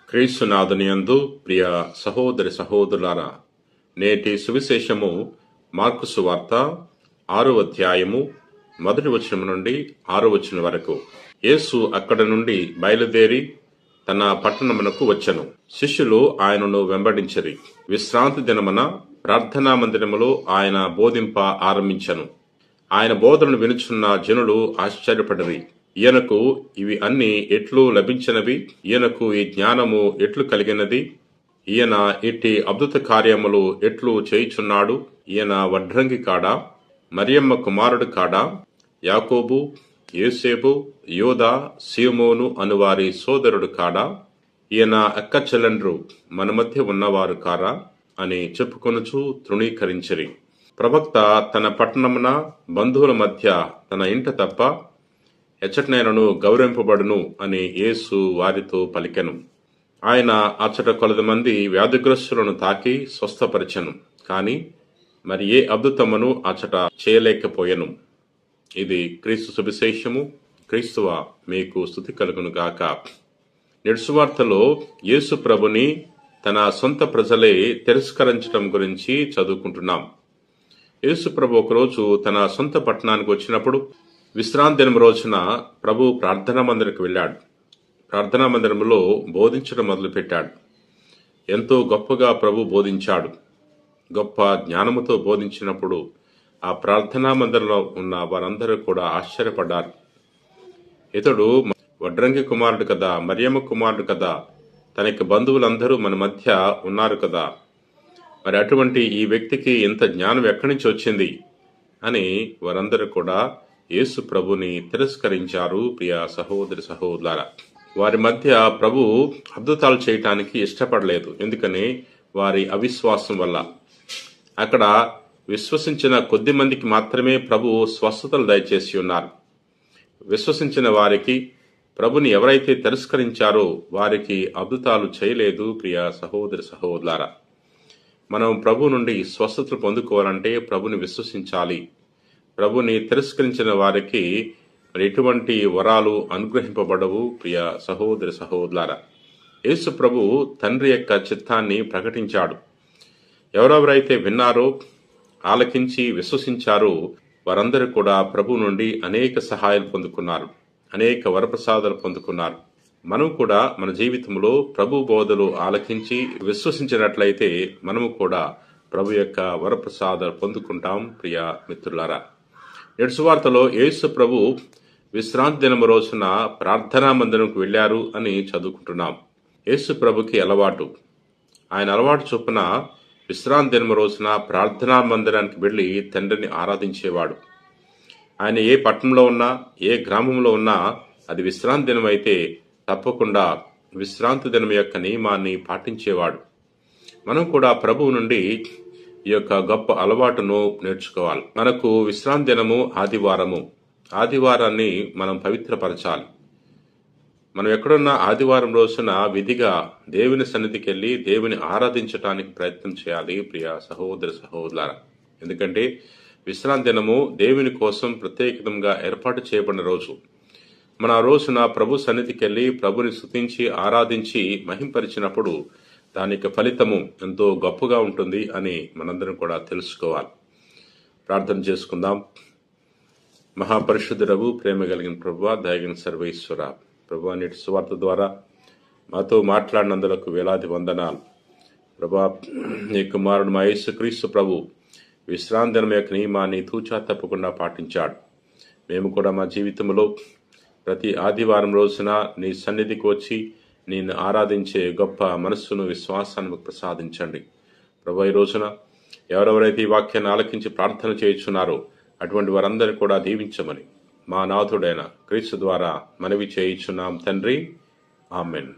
క్రీస్తునాథునియందు ప్రియ సహోదరి సహోదరులారా, నేటి సువిశేషము మార్కు సువార్త 6వ అధ్యాయము 1వ వచనం నుండి 6వ వచనం వరకు. యేసు అక్కడ నుండి బయలుదేరి తన పట్టణమునకు వచ్చెను. శిష్యులు ఆయనను వెంబడించిరి. విశ్రాంతి దినమున ప్రార్థనా మందిరములో ఆయన బోధింప ఆరంభించెను. ఆయన బోధనను వినుచున్న జనులు ఆశ్చర్యపడిరి. ఈయనకు ఇవి అన్ని ఎట్లు లభించినవి? ఈయనకు ఈ జ్ఞానము ఎట్లు కలిగినది? ఈయన ఇట్టి అద్భుత కార్యములు ఎట్లు చేయుచున్నాడు? ఈయన వడ్రంగి కాడా? మరియమ్మ కుమారుడు కాడా? యాకోబు, యోసేపు, యోదా, సీమోను అనువారి సోదరుడు కాడా? ఈయన అక్క చెల్లెండ్రు మన మధ్య ఉన్నవారు కారా అని చెప్పుకొనుచు తృణీకరించిరి. ప్రవక్త తన పట్టణమున బంధువుల మధ్య తన ఇంట తప్ప ఎచ్చటనైనను గౌరవింపబడును అని యేసు వారితో పలికెను. ఆయన అచ్చట కొలది మంది వ్యాధిగ్రస్తులను తాకి స్వస్థపరిచెను. కాని మరి ఏ అద్భుతమును అచ్చట చేయలేకపోయెను. ఇది క్రీస్తు సువిశేషము. క్రీస్తువ మీకు స్తుతి కలుగును గాక. నిడుసువార్తలో యేసు ప్రభుని తన సొంత ప్రజలే తిరస్కరించడం గురించి చదువుకుంటున్నాం. యేసు ప్రభు ఒకరోజు తన సొంత పట్టణానికి వచ్చినప్పుడు విశ్రాంతి దినం రోజున ప్రభు ప్రార్థనా మందిరకు వెళ్ళాడు. ప్రార్థనా మందిరంలో బోధించడం మొదలుపెట్టాడు. ఎంతో గొప్పగా ప్రభు బోధించాడు. గొప్ప జ్ఞానముతో బోధించినప్పుడు ఆ ప్రార్థనా మందిరంలో ఉన్న వారందరూ కూడా ఆశ్చర్యపడ్డారు. ఇతడు వడ్రంగి కుమారుడు కదా, మరియమ్మ కుమారుడు కదా, తనకి బంధువులందరూ మన మధ్య ఉన్నారు కదా, మరి అటువంటి ఈ వ్యక్తికి ఇంత జ్ఞానం ఎక్కడి నుంచి వచ్చింది అని వారందరూ కూడా యేసు ప్రభుని తిరస్కరించారు. ప్రియ సహోదరి సహోదరులారా, వారి మధ్య ప్రభు అద్భుతాలు చేయటానికి ఇష్టపడలేదు. ఎందుకని? వారి అవిశ్వాసం వల్ల. అక్కడ విశ్వసించిన కొద్ది మందికి మాత్రమే ప్రభు స్వస్థతలు దయచేసి ఉన్నారు. విశ్వసించిన వారికి, ప్రభుని ఎవరైతే తిరస్కరించారో వారికి అద్భుతాలు చేయలేదు. ప్రియ సహోదరి సహోదరులారా, మనం ప్రభు నుండి స్వస్థతలు పొందుకోవాలంటే ప్రభుని విశ్వసించాలి. ప్రభుని తిరస్కరించిన వారికి ఎటువంటి వరాలు అనుగ్రహింపబడవు. ప్రియ సహోదరి సహోదరులారా, యేసు ప్రభు తండ్రి యొక్క చిత్తాన్ని ప్రకటించాడు. ఎవరెవరైతే విన్నారో, ఆలకించి విశ్వసించారో వారందరూ కూడా ప్రభు నుండి అనేక సహాయాలు పొందుకున్నారు, అనేక వరప్రసాదాలు పొందుకున్నారు. మనం కూడా మన జీవితంలో ప్రభు బోధలు ఆలకించి విశ్వసించినట్లయితే మనము కూడా ప్రభు యొక్క వరప్రసాదాలు పొందుకుంటాం. ప్రియ మిత్రులారా, నిడుసువార్తలో యేసు ప్రభు విశ్రాంతి దినము రోజున ప్రార్థనా మందిరంకు వెళ్ళారు అని చదువుకుంటున్నాం. యేసు ప్రభుకి అలవాటు. ఆయన అలవాటు చొప్పున విశ్రాంతి దినము రోజున ప్రార్థనా మందిరానికి వెళ్ళి తండ్రిని ఆరాధించేవాడు. ఆయన ఏ పట్టణంలో ఉన్నా, ఏ గ్రామంలో ఉన్నా అది విశ్రాంతి దినం అయితే తప్పకుండా విశ్రాంతి దినం యొక్క నియమాన్ని పాటించేవాడు. మనం కూడా ప్రభువు నుండి ఈ యొక్క గొప్ప అలవాటును నేర్చుకోవాలి. మనకు విశ్రాంతి దినము ఆదివారము. ఆదివారాన్ని మనం పవిత్రపరచాలి. మనం ఎక్కడున్నా ఆదివారం రోజున విధిగా దేవుని సన్నిధికి వెళ్ళి దేవుని ఆరాధించడానికి ప్రయత్నం చేయాలి. ప్రియ సహోదరి సహోదరులారా, ఎందుకంటే విశ్రాంతి దినము దేవుని కోసం ప్రత్యేకంగా ఏర్పాటు చేయబడిన రోజు. మన ఆ రోజున ప్రభు సన్నిధికి వెళ్ళి ప్రభుని స్తుతించి ఆరాధించి మహింపరిచినప్పుడు దానికి ఫలితము ఎంతో గొప్పగా ఉంటుంది అని మనందరం కూడా తెలుసుకోవాలి. ప్రార్థన చేసుకుందాం. మహాపరిశుద్ధుడవు, ప్రేమ కలిగిన ప్రభువా, దయగిన సర్వేశ్వర ప్రభువా, నేటి సువార్త ద్వారా మాతో మాట్లాడినందులకు వేలాది వందనాలు. ప్రభువా, నీ కుమారుడు మా యేసుక్రీస్తు ప్రభు విశ్రాంతి దినం యొక్క నియమాన్ని తూచా తప్పకుండా పాటించాడు. మేము కూడా మా జీవితంలో ప్రతి ఆదివారం రోజున నీ సన్నిధికి వచ్చి నేను ఆరాధించే గొప్ప మనస్సును, విశ్వాసాన్ని ప్రసాదించండి. ప్రభు, ఈ రోజున ఎవరెవరైతే ఈ వాక్యాన్ని ఆలకించి ప్రార్థన చేయుచున్నారో అటువంటి వారందరినీ కూడా దీవించమని మా నాథుడైన క్రీస్తు ద్వారా మనవి చేయుచున్నాం తండ్రి. ఆమెన్.